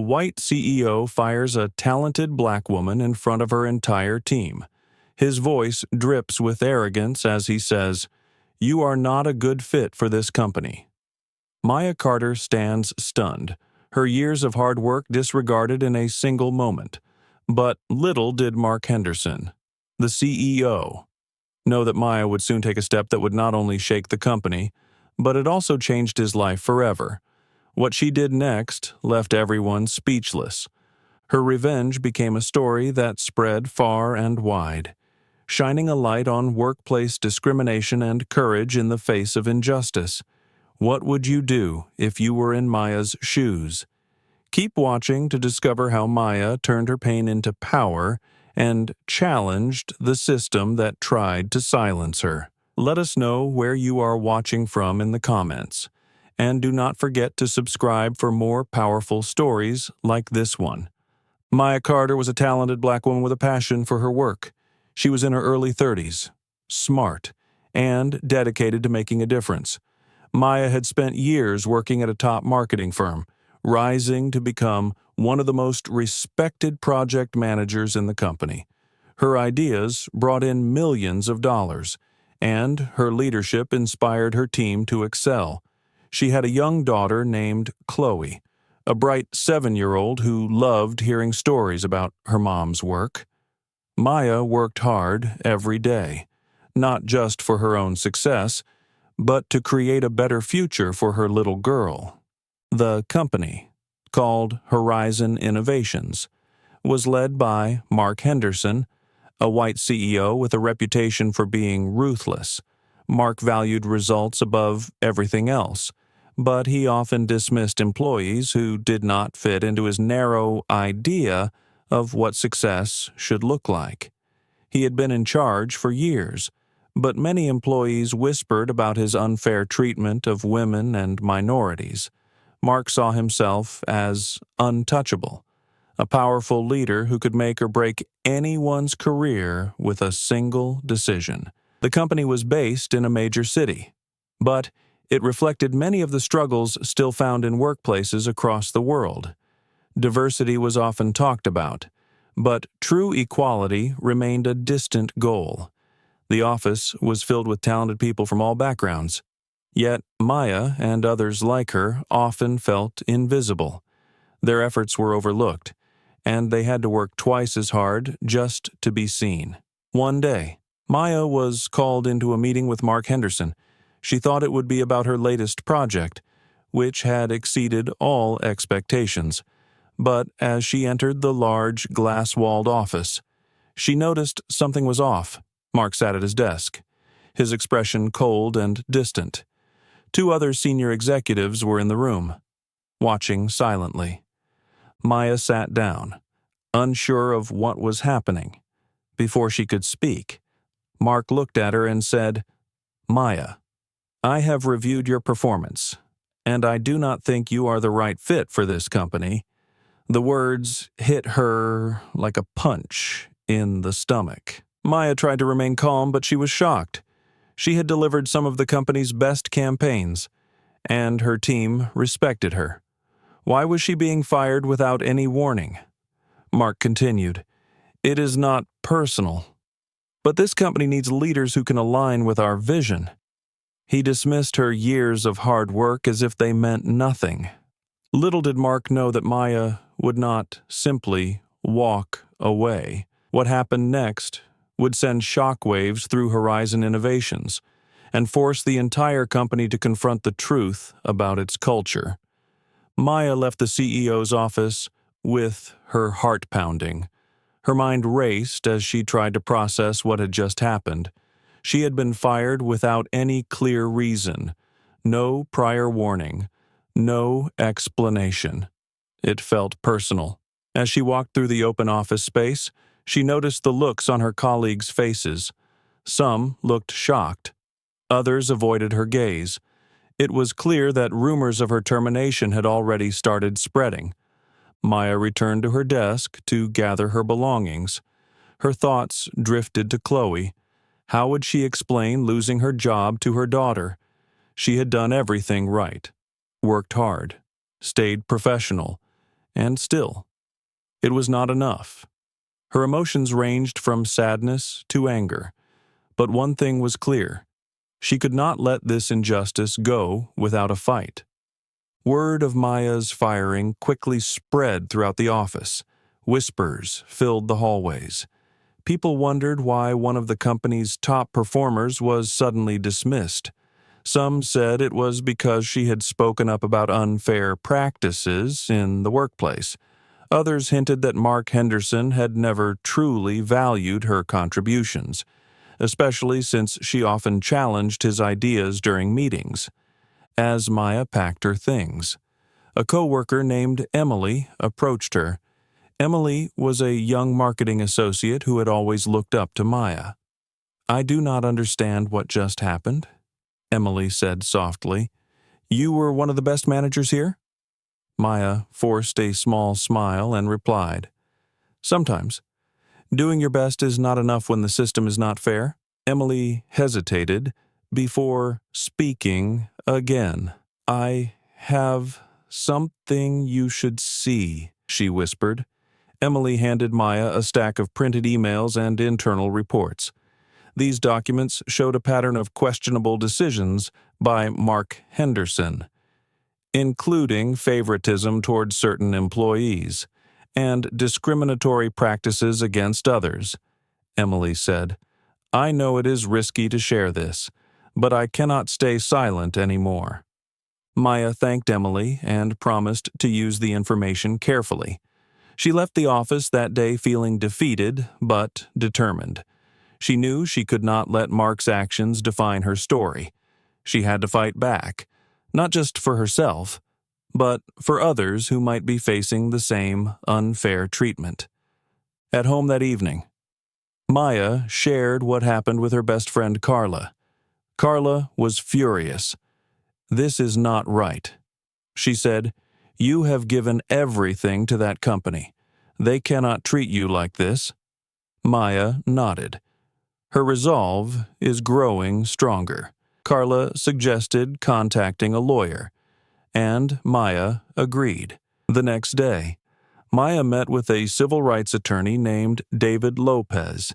white CEO fires a talented black woman in front of her entire team. His voice drips with arrogance as he says, "You are not a good fit for this company." Maya Carter stands stunned, her years of hard work disregarded in a single moment. But little did Mark Henderson, the CEO, know that Maya would soon take a step that would not only shake the company, but it also changed his life forever. What she did next left everyone speechless. Her revenge became a story that spread far and wide, shining a light on workplace discrimination and courage in the face of injustice. What would you do if you were in Maya's shoes? Keep watching to discover how Maya turned her pain into power and challenged the system that tried to silence her. Let us know where you are watching from in the comments. And do not forget to subscribe for more powerful stories like this one. Maya Carter was a talented black woman with a passion for her work. She was in her early 30s, smart, and dedicated to making a difference. Maya had spent years working at a top marketing firm, rising to become one of the most respected project managers in the company. Her ideas brought in millions of dollars, and her leadership inspired her team to excel. She had a young daughter named Chloe, a bright 7-year-old who loved hearing stories about her mom's work. Maya worked hard every day, not just for her own success, but to create a better future for her little girl. The company, called Horizon Innovations, was led by Mark Henderson, a white CEO with a reputation for being ruthless. Mark valued results above everything else, but he often dismissed employees who did not fit into his narrow idea of what success should look like. He had been in charge for years, but many employees whispered about his unfair treatment of women and minorities. Mark saw himself as untouchable, a powerful leader who could make or break anyone's career with a single decision. The company was based in a major city, but it reflected many of the struggles still found in workplaces across the world. Diversity was often talked about, but true equality remained a distant goal. The office was filled with talented people from all backgrounds. Yet Maya and others like her often felt invisible. Their efforts were overlooked, and they had to work twice as hard just to be seen. One day, Maya was called into a meeting with Mark Henderson. She thought it would be about her latest project, which had exceeded all expectations. But as she entered the large, glass-walled office, she noticed something was off. Mark sat at his desk, his expression cold and distant. 2 other senior executives were in the room, watching silently. Maya sat down, unsure of what was happening. Before she could speak, Mark looked at her and said, "Maya, I have reviewed your performance, and I do not think you are the right fit for this company." The words hit her like a punch in the stomach. Maya tried to remain calm, but she was shocked. She had delivered some of the company's best campaigns, and her team respected her. Why was she being fired without any warning? Mark continued, "It is not personal, but this company needs leaders who can align with our vision." He dismissed her years of hard work as if they meant nothing. Little did Mark know that Maya would not simply walk away. What happened next would send shockwaves through Horizon Innovations and force the entire company to confront the truth about its culture. Maya left the CEO's office with her heart pounding. Her mind raced as she tried to process what had just happened. She had been fired without any clear reason, no prior warning, no explanation. It felt personal. As she walked through the open office space, she noticed the looks on her colleagues' faces. Some looked shocked. Others avoided her gaze. It was clear that rumors of her termination had already started spreading. Maya returned to her desk to gather her belongings. Her thoughts drifted to Chloe. How would she explain losing her job to her daughter? She had done everything right, worked hard, stayed professional, And still, it was not enough. Her emotions ranged from sadness to anger, but one thing was clear. She could not let this injustice go without a fight. Word of Maya's firing quickly spread throughout the office. Whispers filled the hallways. People wondered why one of the company's top performers was suddenly dismissed. Some said it was because she had spoken up about unfair practices in the workplace. Others hinted that Mark Henderson had never truly valued her contributions, especially since she often challenged his ideas during meetings. As Maya packed her things, a coworker named Emily approached her. Emily was a young marketing associate who had always looked up to Maya. "I do not understand what just happened," Emily said softly. "You were one of the best managers here?" Maya forced a small smile and replied, "Sometimes. Doing your best is not enough when the system is not fair." Emily hesitated before speaking again. "I have something you should see," she whispered. Emily handed Maya a stack of printed emails and internal reports. These documents showed a pattern of questionable decisions by Mark Henderson, including favoritism toward certain employees and discriminatory practices against others. Emily said, "I know it is risky to share this, but I cannot stay silent anymore." Maya thanked Emily and promised to use the information carefully. She left the office that day feeling defeated but determined. She knew she could not let Mark's actions define her story. She had to fight back, not just for herself, but for others who might be facing the same unfair treatment. At home that evening, Maya shared what happened with her best friend Carla. Carla was furious. "This is not right," she said. "You have given everything to that company. They cannot treat you like this." Maya nodded. Her resolve is growing stronger. Carla suggested contacting a lawyer, and Maya agreed. The next day, Maya met with a civil rights attorney named David Lopez.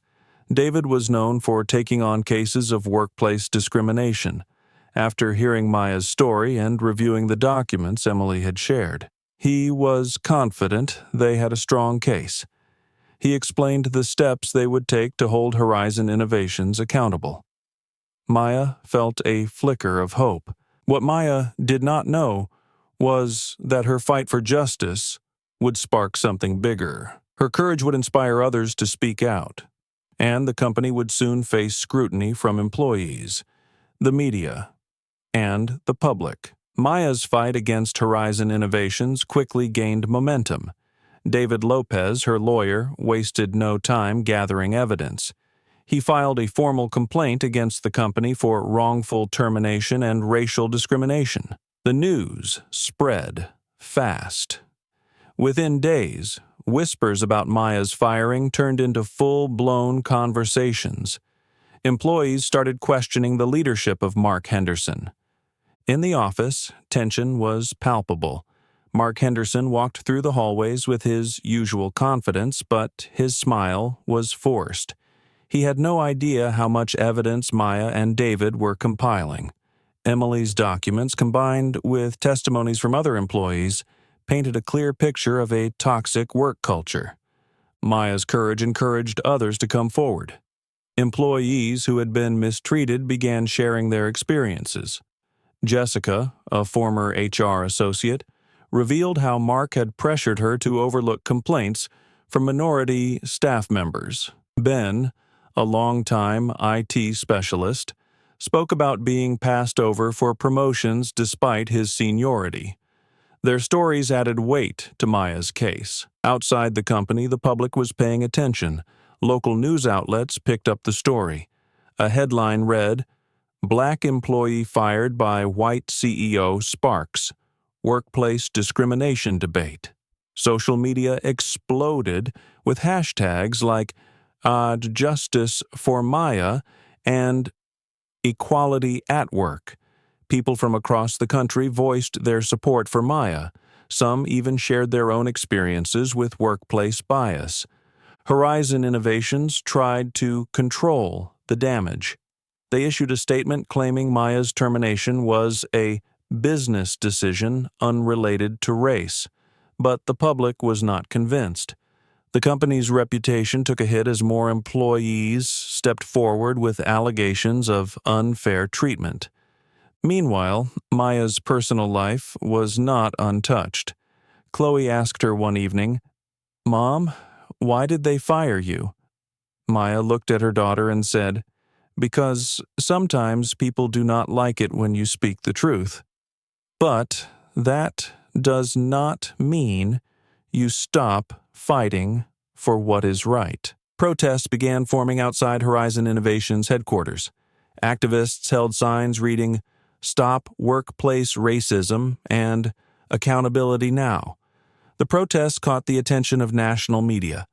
David was known for taking on cases of workplace discrimination. After hearing Maya's story and reviewing the documents Emily had shared, he was confident they had a strong case. He explained the steps they would take to hold Horizon Innovations accountable. Maya felt a flicker of hope. What Maya did not know was that her fight for justice would spark something bigger. Her courage would inspire others to speak out, and the company would soon face scrutiny from employees, the media, and the public. Maya's fight against Horizon Innovations quickly gained momentum. David Lopez, her lawyer, wasted no time gathering evidence. He filed a formal complaint against the company for wrongful termination and racial discrimination. The news spread fast. Within days, whispers about Maya's firing turned into full-blown conversations. Employees started questioning the leadership of Mark Henderson. In the office, tension was palpable. Mark Henderson walked through the hallways with his usual confidence, but his smile was forced. He had no idea how much evidence Maya and David were compiling. Emily's documents, combined with testimonies from other employees, painted a clear picture of a toxic work culture. Maya's courage encouraged others to come forward. Employees who had been mistreated began sharing their experiences. Jessica, a former HR associate, revealed how Mark had pressured her to overlook complaints from minority staff members. Ben, a longtime IT specialist, spoke about being passed over for promotions despite his seniority. Their stories added weight to Maya's case. Outside the company, the public was paying attention. Local news outlets picked up the story. A headline read, "Black employee fired by white CEO sparks. Workplace discrimination debate." Social media exploded with hashtags like Justice for Maya and Equality at Work. People from across the country voiced their support for Maya. Some even shared their own experiences with workplace bias. Horizon Innovations tried to control the damage. They issued a statement claiming Maya's termination was a business decision unrelated to race, but the public was not convinced. The company's reputation took a hit as more employees stepped forward with allegations of unfair treatment. Meanwhile, Maya's personal life was not untouched. Chloe asked her one evening, "Mom, why did they fire you?" Maya looked at her daughter and said, "Because sometimes people do not like it when you speak the truth. But that does not mean you stop fighting for what is right." Protests began forming outside Horizon Innovations headquarters. Activists held signs reading, "Stop Workplace Racism" and "Accountability Now." The protests caught the attention of national media.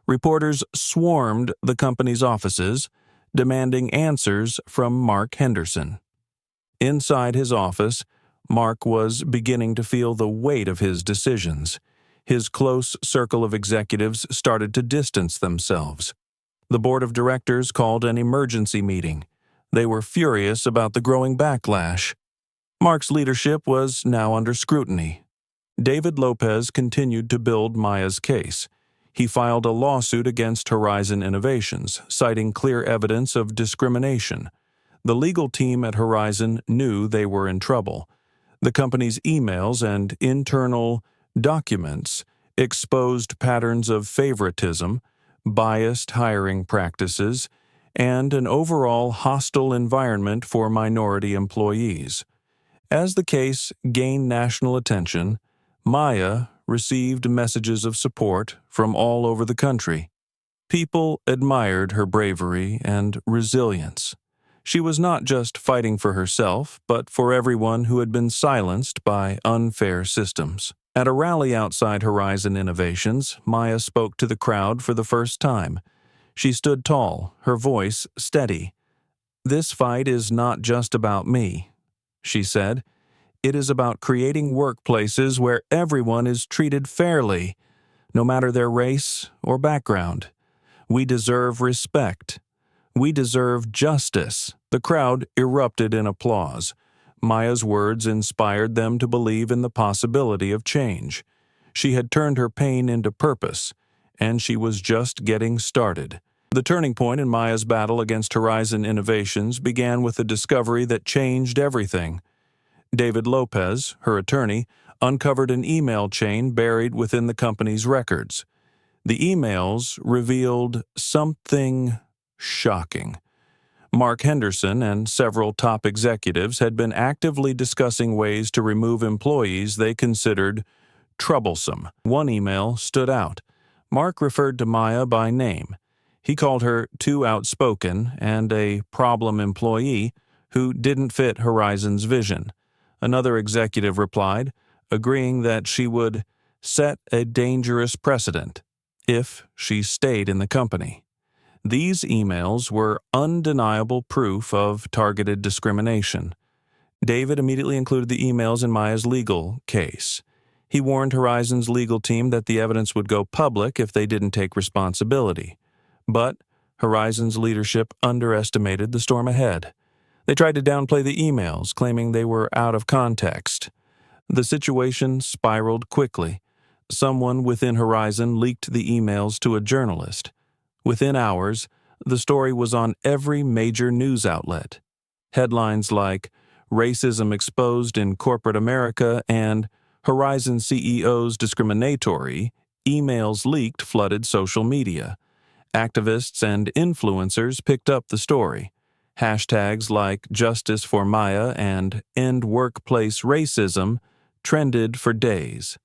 Reporters swarmed the company's offices, demanding answers from Mark Henderson. Inside his office, Mark was beginning to feel the weight of his decisions. His close circle of executives started to distance themselves. The board of directors called an emergency meeting. They were furious about the growing backlash. Mark's leadership was now under scrutiny. David Lopez continued to build Maya's case. He filed a lawsuit against Horizon Innovations, citing clear evidence of discrimination. The legal team at Horizon knew they were in trouble. The company's emails and internal documents exposed patterns of favoritism, biased hiring practices, and an overall hostile environment for minority employees. As the case gained national attention, Maya received messages of support from all over the country. People admired her bravery and resilience. She was not just fighting for herself, but for everyone who had been silenced by unfair systems. At a rally outside Horizon Innovations, Maya spoke to the crowd for the first time. She stood tall, her voice steady. "This fight is not just about me," she said. "It is about creating workplaces where everyone is treated fairly, no matter their race or background. We deserve respect. We deserve justice." The crowd erupted in applause. Maya's words inspired them to believe in the possibility of change. She had turned her pain into purpose, and she was just getting started. The turning point in Maya's battle against Horizon Innovations began with a discovery that changed everything. David Lopez, her attorney, uncovered an email chain buried within the company's records. The emails revealed something shocking. Mark Henderson and several top executives had been actively discussing ways to remove employees they considered troublesome. One email stood out. Mark referred to Maya by name. He called her too outspoken and a problem employee who didn't fit Horizon's vision. Another executive replied, agreeing that she would set a dangerous precedent if she stayed in the company. These emails were undeniable proof of targeted discrimination. David immediately included the emails in Maya's legal case. He warned Horizon's legal team that the evidence would go public if they didn't take responsibility. But Horizon's leadership underestimated the storm ahead. They tried to downplay the emails, claiming they were out of context. The situation spiraled quickly. Someone within Horizon leaked the emails to a journalist. Within hours, the story was on every major news outlet. Headlines like "Racism Exposed in Corporate America" and "Horizon CEO's Discriminatory," emails leaked flooded social media. Activists and influencers picked up the story. Hashtags like "Justice for Maya" and "End Workplace Racism" trended for days.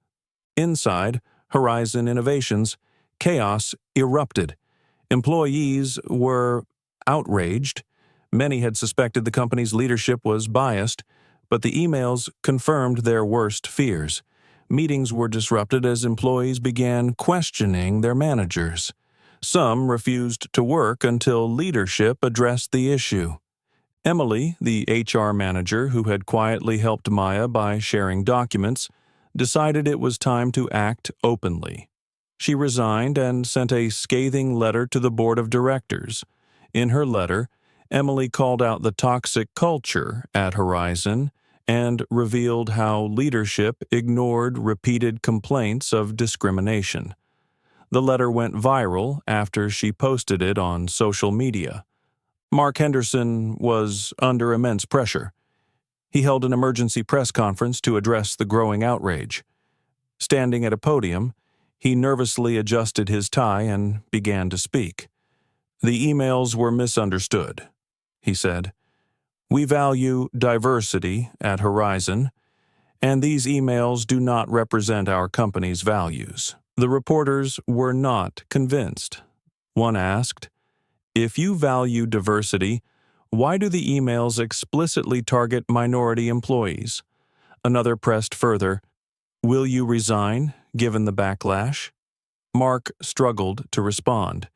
Inside Horizon Innovations, chaos erupted. Employees were outraged. Many had suspected the company's leadership was biased, but the emails confirmed their worst fears. Meetings were disrupted as employees began questioning their managers. Some refused to work until leadership addressed the issue. Emily, the HR manager who had quietly helped Maya by sharing documents, decided it was time to act openly. She resigned and sent a scathing letter to the board of directors. In her letter, Emily called out the toxic culture at Horizon and revealed how leadership ignored repeated complaints of discrimination. The letter went viral after she posted it on social media. Mark Henderson was under immense pressure. He held an emergency press conference to address the growing outrage. Standing at a podium, he nervously adjusted his tie and began to speak. "The emails were misunderstood," he said. "We value diversity at Horizon, and these emails do not represent our company's values." The reporters were not convinced. One asked, "If you value diversity, why do the emails explicitly target minority employees?" Another pressed further, "Will you resign, given the backlash?" Mark struggled to respond.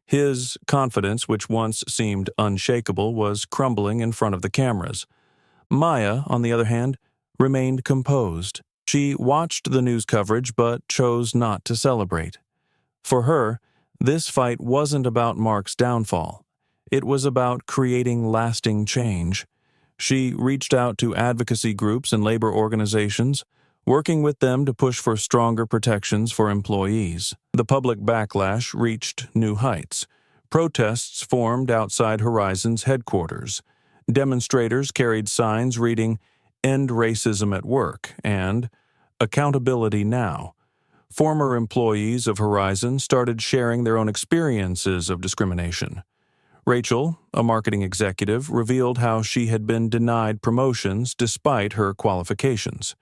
His confidence, which once seemed unshakable, was crumbling in front of the cameras. Maya, on the other hand, remained composed. She watched the news coverage but chose not to celebrate. For her, this fight wasn't about Mark's downfall. It was about creating lasting change. She reached out to advocacy groups and labor organizations, working with them to push for stronger protections for employees. The public backlash reached new heights. Protests formed outside Horizon's headquarters. Demonstrators carried signs reading, "End racism at work," and "Accountability now." Former employees of Horizon started sharing their own experiences of discrimination. Rachel, a marketing executive, revealed how she had been denied promotions despite her qualifications.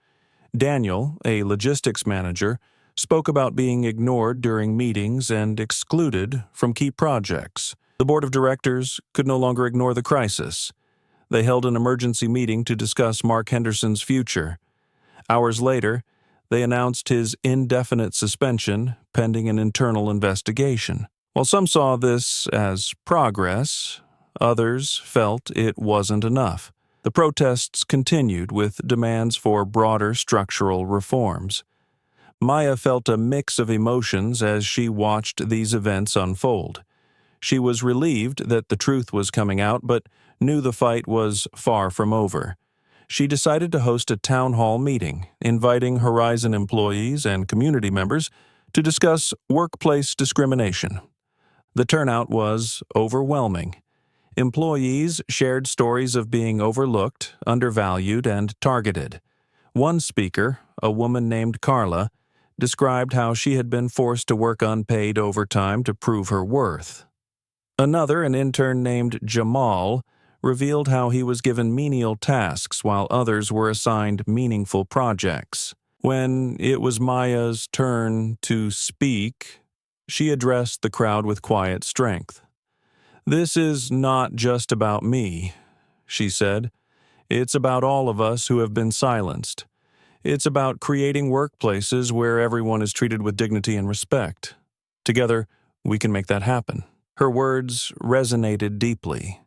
Daniel, a logistics manager, spoke about being ignored during meetings and excluded from key projects. The board of directors could no longer ignore the crisis. They held an emergency meeting to discuss Mark Henderson's future. Hours later, they announced his indefinite suspension pending an internal investigation. While some saw this as progress, others felt it wasn't enough. The protests continued with demands for broader structural reforms. Maya felt a mix of emotions as she watched these events unfold. She was relieved that the truth was coming out, but knew the fight was far from over. She decided to host a town hall meeting, inviting Horizon employees and community members to discuss workplace discrimination. The turnout was overwhelming. Employees shared stories of being overlooked, undervalued, and targeted. One speaker, a woman named Carla, described how she had been forced to work unpaid overtime to prove her worth. Another, an intern named Jamal, revealed how he was given menial tasks while others were assigned meaningful projects. When it was Maya's turn to speak, she addressed the crowd with quiet strength. "This is not just about me," she said. "It's about all of us who have been silenced. It's about creating workplaces where everyone is treated with dignity and respect. Together, we can make that happen." Her words resonated deeply.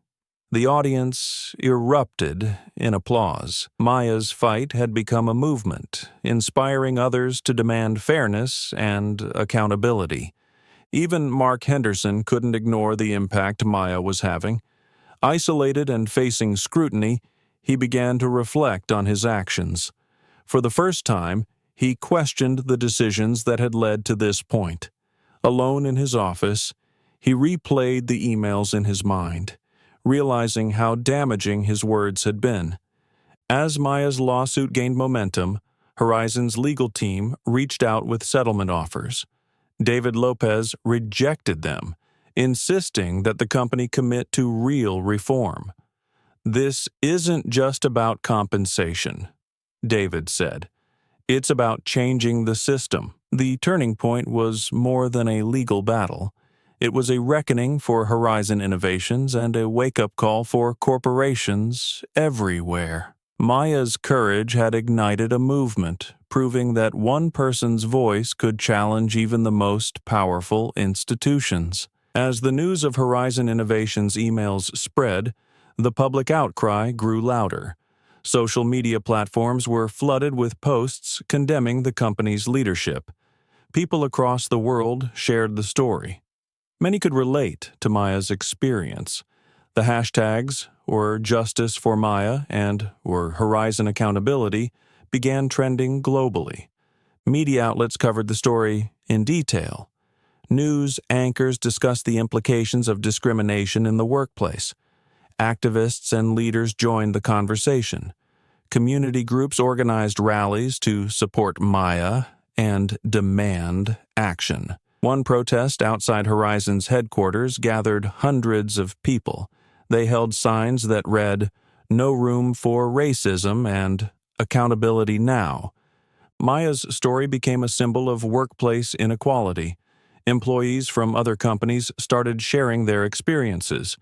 The audience erupted in applause. Maya's fight had become a movement, inspiring others to demand fairness and accountability. Even Mark Henderson couldn't ignore the impact Maya was having. Isolated and facing scrutiny, he began to reflect on his actions. For the first time, he questioned the decisions that had led to this point. Alone in his office, he replayed the emails in his mind, realizing how damaging his words had been. As Maya's lawsuit gained momentum, Horizon's legal team reached out with settlement offers. David Lopez rejected them, insisting that the company commit to real reform. "This isn't just about compensation," David said. "It's about changing the system." The turning point was more than a legal battle. It was a reckoning for Horizon Innovations and a wake-up call for corporations everywhere. Maya's courage had ignited a movement, proving that one person's voice could challenge even the most powerful institutions. As the news of Horizon Innovations emails spread, the public outcry grew louder. Social media platforms were flooded with posts condemning the company's leadership. People across the world shared the story. Many could relate to Maya's experience. The hashtags, or Justice for Maya and or Horizon Accountability, began trending globally. Media outlets covered the story in detail. News anchors discussed the implications of discrimination in the workplace. Activists and leaders joined the conversation. Community groups organized rallies to support Maya and demand action. One protest outside Horizon's headquarters gathered hundreds of people. They held signs that read, "No room for racism" and "Accountability now." Maya's story became a symbol of workplace inequality. Employees from other companies started sharing their experiences.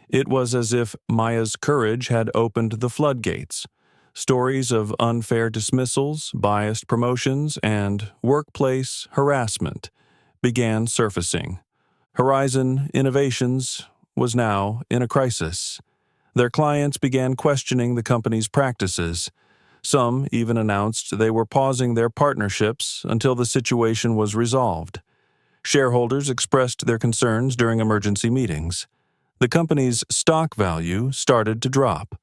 It was as if Maya's courage had opened the floodgates. Stories of unfair dismissals, biased promotions, and workplace harassment began surfacing. Horizon Innovations was now in a crisis. Their clients began questioning the company's practices. Some even announced they were pausing their partnerships until the situation was resolved. Shareholders expressed their concerns during emergency meetings. The company's stock value started to drop.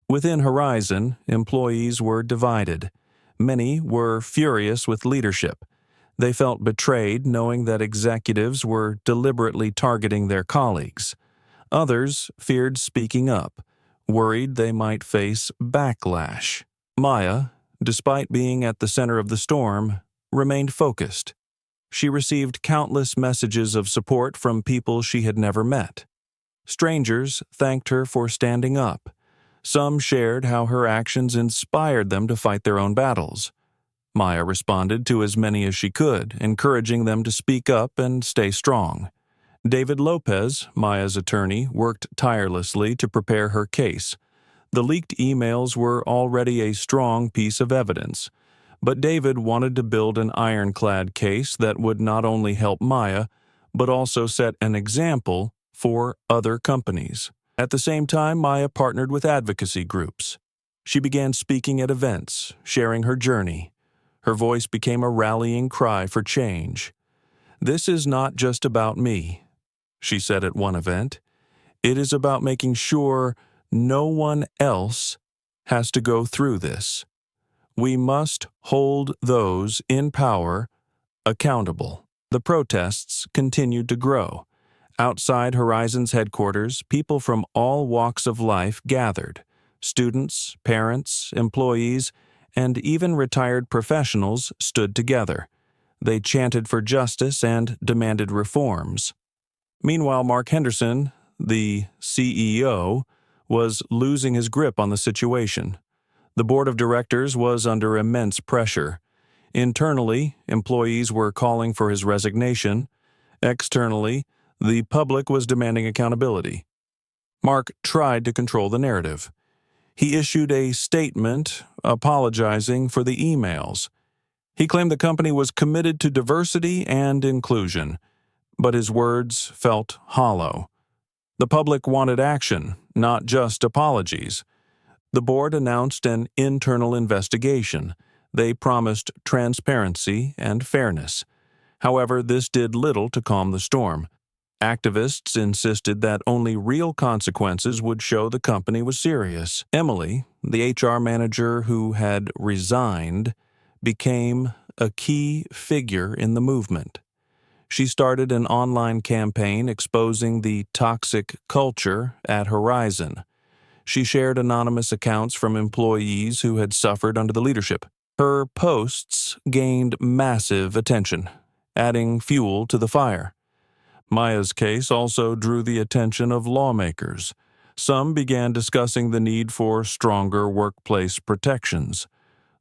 Within Horizon, employees were divided. Many were furious with leadership. They felt betrayed knowing that executives were deliberately targeting their colleagues. Others feared speaking up, worried they might face backlash. Maya, despite being at the center of the storm, remained focused. She received countless messages of support from people she had never met. Strangers thanked her for standing up. Some shared how her actions inspired them to fight their own battles. Maya responded to as many as she could, encouraging them to speak up and stay strong. David Lopez, Maya's attorney, worked tirelessly to prepare her case. The leaked emails were already a strong piece of evidence, but David wanted to build an ironclad case that would not only help Maya, but also set an example for other companies. At the same time, Maya partnered with advocacy groups. She began speaking at events, sharing her journey. Her voice became a rallying cry for change. "This is not just about me," she said at one event. "It is about making sure no one else has to go through this. We must hold those in power accountable." The protests continued to grow. Outside Horizon's headquarters, people from all walks of life gathered. Students, parents, employees, and even retired professionals stood together. They chanted for justice and demanded reforms. Meanwhile, Mark Henderson, the CEO, was losing his grip on the situation. The board of directors was under immense pressure. Internally, employees were calling for his resignation. Externally, the public was demanding accountability. Mark tried to control the narrative. He issued a statement apologizing for the emails. He claimed the company was committed to diversity and inclusion, but his words felt hollow. The public wanted action, not just apologies. The board announced an internal investigation. They promised transparency and fairness. However, this did little to calm the storm. Activists insisted that only real consequences would show the company was serious. Emily, the HR manager who had resigned, became a key figure in the movement. She started an online campaign exposing the toxic culture at Horizon. She shared anonymous accounts from employees who had suffered under the leadership. Her posts gained massive attention, adding fuel to the fire. Maya's case also drew the attention of lawmakers. Some began discussing the need for stronger workplace protections.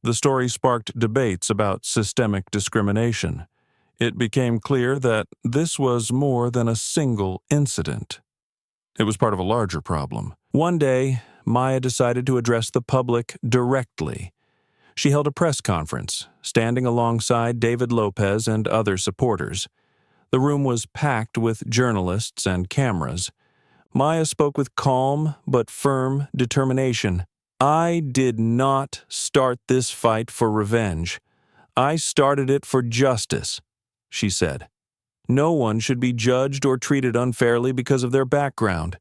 The story sparked debates about systemic discrimination. It became clear that this was more than a single incident. It was part of a larger problem. One day, Maya decided to address the public directly. She held a press conference, standing alongside David Lopez and other supporters. The room was packed with journalists and cameras. Maya spoke with calm but firm determination. I did not start this fight for revenge. I started it for justice, she said. No one should be judged or treated unfairly because of their background.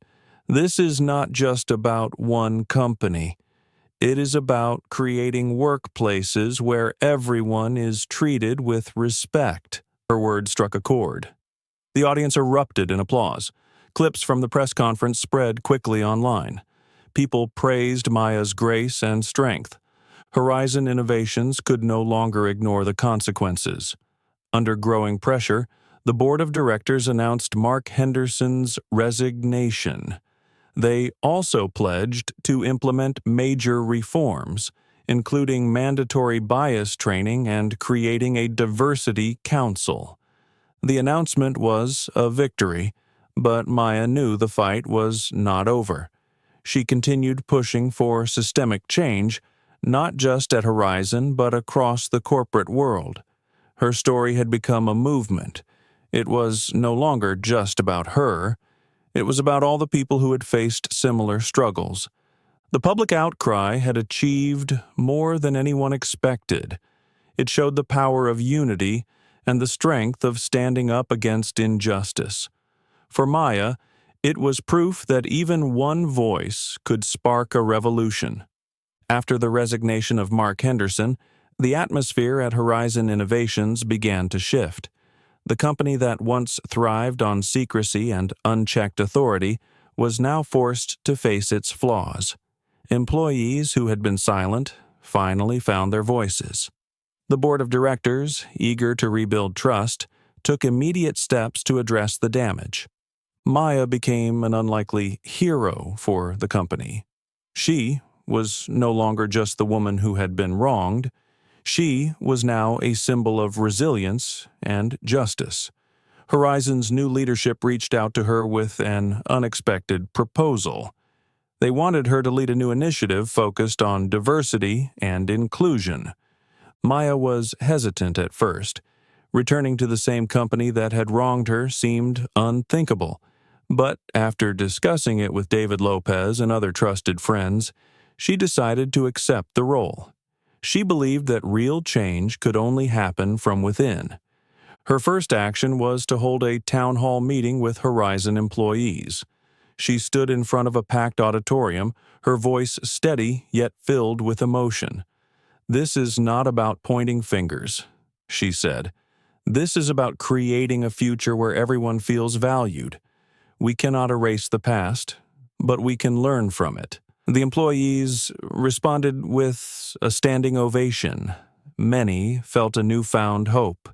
This is not just about one company. It is about creating workplaces where everyone is treated with respect. Her words struck a chord. The audience erupted in applause. Clips from the press conference spread quickly online. People praised Maya's grace and strength. Horizon Innovations could no longer ignore the consequences. Under growing pressure, the board of directors announced Mark Henderson's resignation. They also pledged to implement major reforms, including mandatory bias training and creating a diversity council. The announcement was a victory, but Maya knew the fight was not over. She continued pushing for systemic change, not just at Horizon but across the corporate world. Her story had become a movement. It was no longer just about her. It was about all the people who had faced similar struggles. The public outcry had achieved more than anyone expected. It showed the power of unity and the strength of standing up against injustice. For Maya, it was proof that even one voice could spark a revolution. After the resignation of Mark Henderson, the atmosphere at Horizon Innovations began to shift. The company that once thrived on secrecy and unchecked authority was now forced to face its flaws. Employees who had been silent finally found their voices. The board of directors, eager to rebuild trust, took immediate steps to address the damage. Maya became an unlikely hero for the company. She was no longer just the woman who had been wronged. She was now a symbol of resilience and justice. Horizon's new leadership reached out to her with an unexpected proposal. They wanted her to lead a new initiative focused on diversity and inclusion. Maya was hesitant at first. Returning to the same company that had wronged her seemed unthinkable. But after discussing it with David Lopez and other trusted friends, she decided to accept the role. She believed that real change could only happen from within. Her first action was to hold a town hall meeting with Horizon employees. She stood in front of a packed auditorium, her voice steady yet filled with emotion. "This is not about pointing fingers," she said. "This is about creating a future where everyone feels valued. We cannot erase the past, but we can learn from it." The employees responded with a standing ovation. Many felt a newfound hope.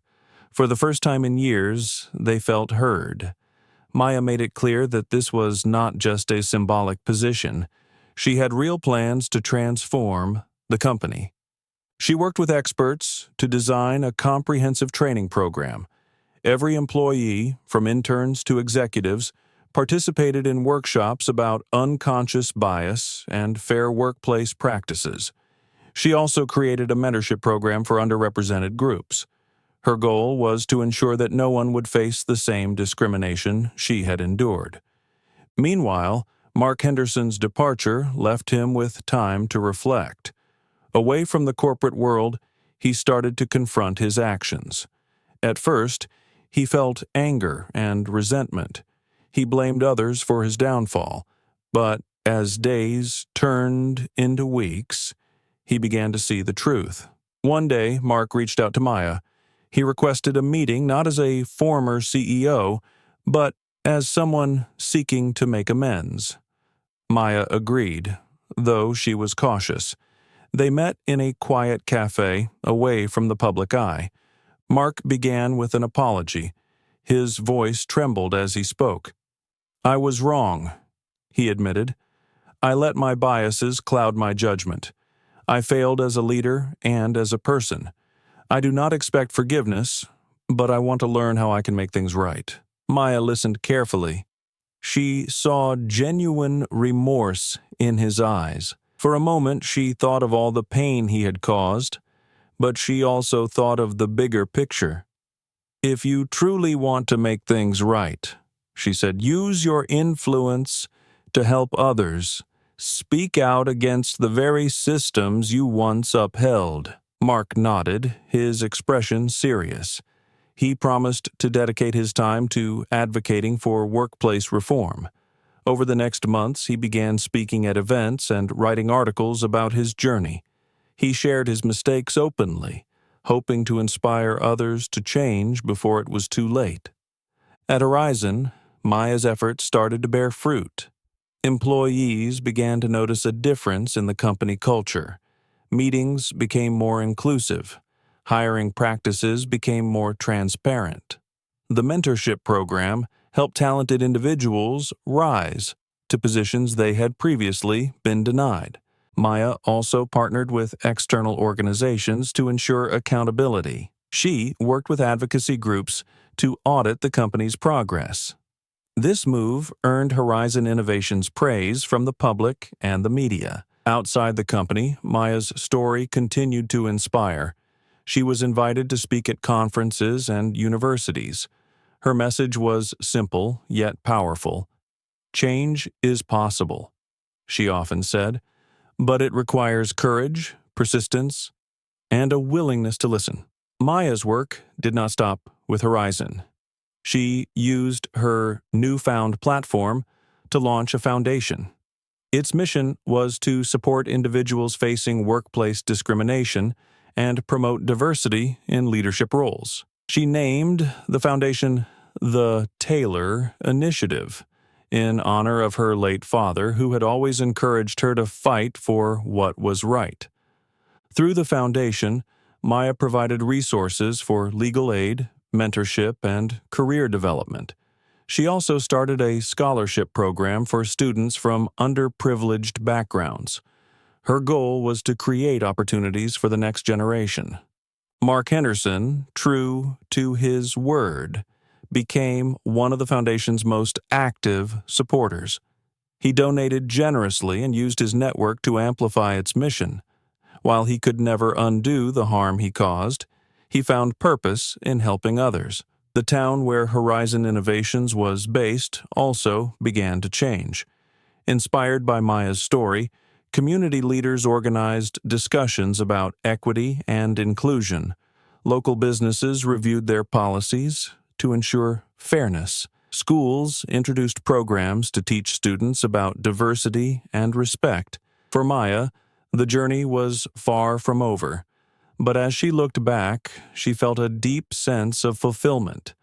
For the first time in years, they felt heard. Maya made it clear that this was not just a symbolic position. She had real plans to transform the company. She worked with experts to design a comprehensive training program. Every employee, from interns to executives, participated in workshops about unconscious bias and fair workplace practices. She also created a mentorship program for underrepresented groups. Her goal was to ensure that no one would face the same discrimination she had endured. Meanwhile, Mark Henderson's departure left him with time to reflect. Away from the corporate world, he started to confront his actions. At first, he felt anger and resentment. He blamed others for his downfall, but as days turned into weeks, he began to see the truth. One day, Mark reached out to Maya. He requested a meeting not as a former CEO, but as someone seeking to make amends. Maya agreed, though she was cautious. They met in a quiet cafe, away from the public eye. Mark began with an apology. His voice trembled as he spoke. "I was wrong," he admitted. "I let my biases cloud my judgment. I failed as a leader and as a person. I do not expect forgiveness, but I want to learn how I can make things right." Maya listened carefully. She saw genuine remorse in his eyes. For a moment, she thought of all the pain he had caused, but she also thought of the bigger picture. "If you truly want to make things right," she said, "use your influence to help others, Speak out against the very systems you once upheld. Mark nodded, his expression serious. He promised to dedicate his time to advocating for workplace reform. Over the next months, he began speaking at events and writing articles about his journey. He shared his mistakes openly, hoping to inspire others to change before it was too late. At Horizon, Maya's efforts started to bear fruit. Employees began to notice a difference in the company culture. Meetings became more inclusive. Hiring practices became more transparent. The mentorship program helped talented individuals rise to positions they had previously been denied. Maya also partnered with external organizations to ensure accountability. She worked with advocacy groups to audit the company's progress. This move earned Horizon Innovations praise from the public and the media. Outside the company, Maya's story continued to inspire. She was invited to speak at conferences and universities. Her message was simple yet powerful. Change is possible, she often said, but it requires courage, persistence, and a willingness to listen. Maya's work did not stop with Horizon. She used her newfound platform to launch a foundation. Its mission was to support individuals facing workplace discrimination and promote diversity in leadership roles. She named the foundation the Taylor Initiative in honor of her late father, who had always encouraged her to fight for what was right. Through the foundation, Maya provided resources for legal aid, mentorship, and career development. She also started a scholarship program for students from underprivileged backgrounds. Her goal was to create opportunities for the next generation. Mark Henderson, true to his word, became one of the foundation's most active supporters. He donated generously and used his network to amplify its mission. While he could never undo the harm he caused, he found purpose in helping others. The town where Horizon Innovations was based also began to change. Inspired by Maya's story, community leaders organized discussions about equity and inclusion. Local businesses reviewed their policies to ensure fairness. Schools introduced programs to teach students about diversity and respect. For Maya, the journey was far from over. But as she looked back, she felt a deep sense of fulfillment.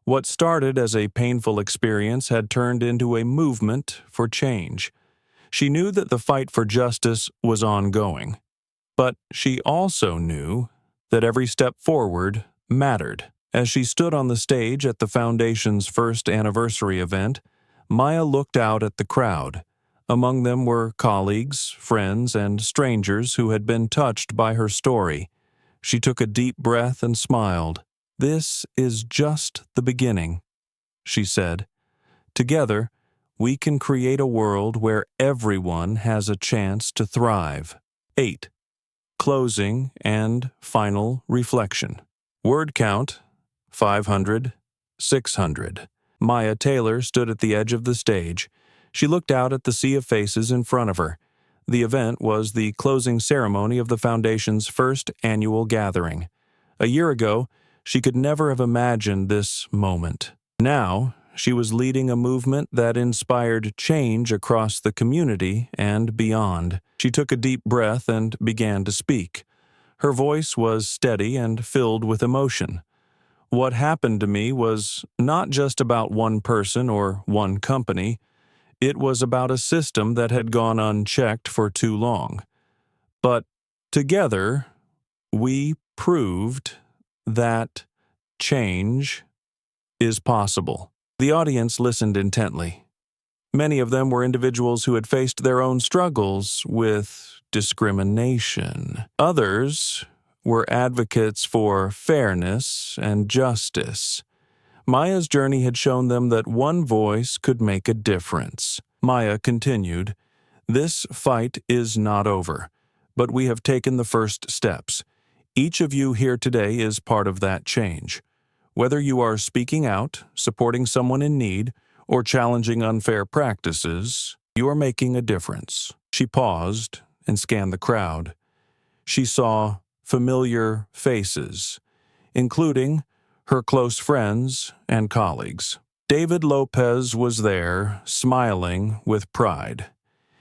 What started as a painful experience had turned into a movement for change. She knew that the fight for justice was ongoing, but she also knew that every step forward mattered. As she stood on the stage at the Foundation's first anniversary event, Maya looked out at the crowd. Among them were colleagues, friends, and strangers who had been touched by her story. She took a deep breath and smiled. "This is just the beginning," she said. "Together, we can create a world where everyone has a chance to thrive." 8. Closing and final reflection. Word count, 500, 600. Maya Taylor stood at the edge of the stage. She looked out at the sea of faces in front of her. The event was the closing ceremony of the Foundation's first annual gathering. A year ago, she could never have imagined this moment. Now, she was leading a movement that inspired change across the community and beyond. She took a deep breath and began to speak. Her voice was steady and filled with emotion. "What happened to me was not just about one person or one company. It was about a system that had gone unchecked for too long. But together, we proved that change is possible." The audience listened intently. Many of them were individuals who had faced their own struggles with discrimination. Others were advocates for fairness and justice. Maya's journey had shown them that one voice could make a difference. Maya continued, "This fight is not over, but we have taken the first steps. Each of you here today is part of that change. Whether you are speaking out, supporting someone in need, or challenging unfair practices, you are making a difference." She paused and scanned the crowd. She saw familiar faces, including her close friends and colleagues. David Lopez was there, smiling with pride.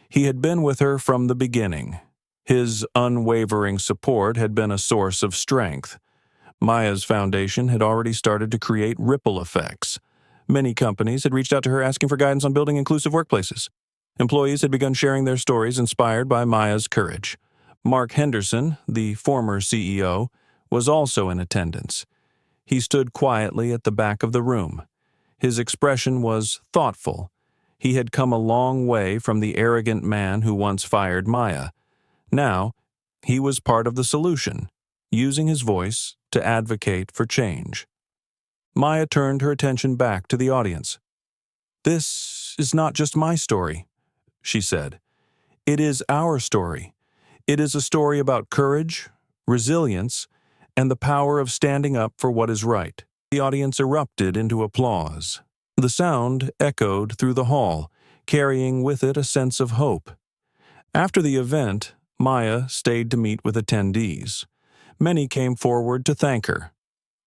He had been with her from the beginning. His unwavering support had been a source of strength. Maya's foundation had already started to create ripple effects. Many companies had reached out to her asking for guidance on building inclusive workplaces. Employees had begun sharing their stories inspired by Maya's courage. Mark Henderson, the former CEO, was also in attendance. He stood quietly at the back of the room. His expression was thoughtful. He had come a long way from the arrogant man who once fired Maya. Now, he was part of the solution, using his voice to advocate for change. Maya turned her attention back to the audience. "This is not just my story," she said. "It is our story. It is a story about courage, resilience, and the power of standing up for what is right." The audience erupted into applause. The sound echoed through the hall, carrying with it a sense of hope. After the event, Maya stayed to meet with attendees. Many came forward to thank her.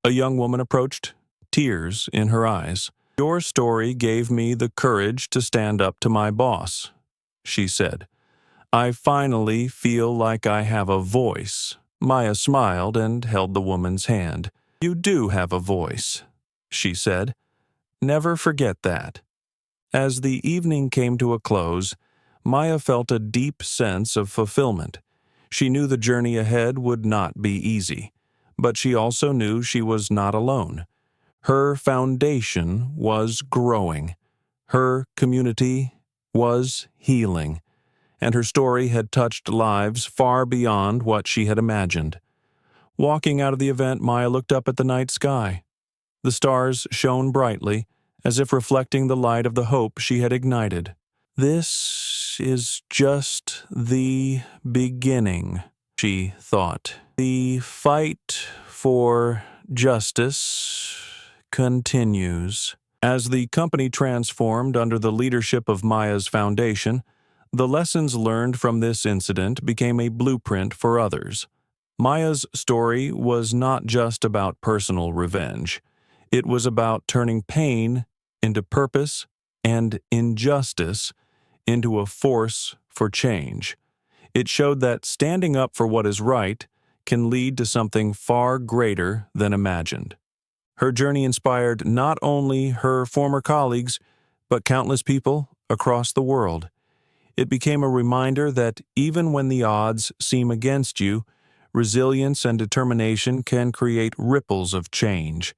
A young woman approached, tears in her eyes. "Your story gave me the courage to stand up to my boss," she said. "I finally feel like I have a voice." Maya smiled and held the woman's hand. "You do have a voice," she said. "Never forget that." As the evening came to a close, Maya felt a deep sense of fulfillment. She knew the journey ahead would not be easy, but she also knew she was not alone. Her foundation was growing. Her community was healing, and her story had touched lives far beyond what she had imagined. Walking out of the event, Maya looked up at the night sky. The stars shone brightly, as if reflecting the light of the hope she had ignited. "This is just the beginning," she thought. "The fight for justice continues." As the company transformed under the leadership of Maya's foundation, the lessons learned from this incident became a blueprint for others. Maya's story was not just about personal revenge. It was about turning pain into purpose and injustice into a force for change. It showed that standing up for what is right can lead to something far greater than imagined. Her journey inspired not only her former colleagues, but countless people across the world. It became a reminder that even when the odds seem against you, resilience and determination can create ripples of change.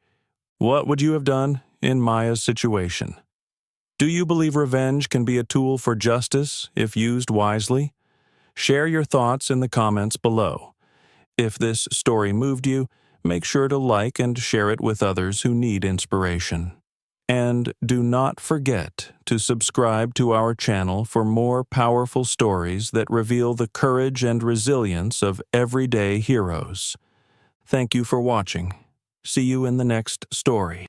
What would you have done in Maya's situation? Do you believe revenge can be a tool for justice if used wisely? Share your thoughts in the comments below. If this story moved you, make sure to like and share it with others who need inspiration. And do not forget to subscribe to our channel for more powerful stories that reveal the courage and resilience of everyday heroes. Thank you for watching. See you in the next story.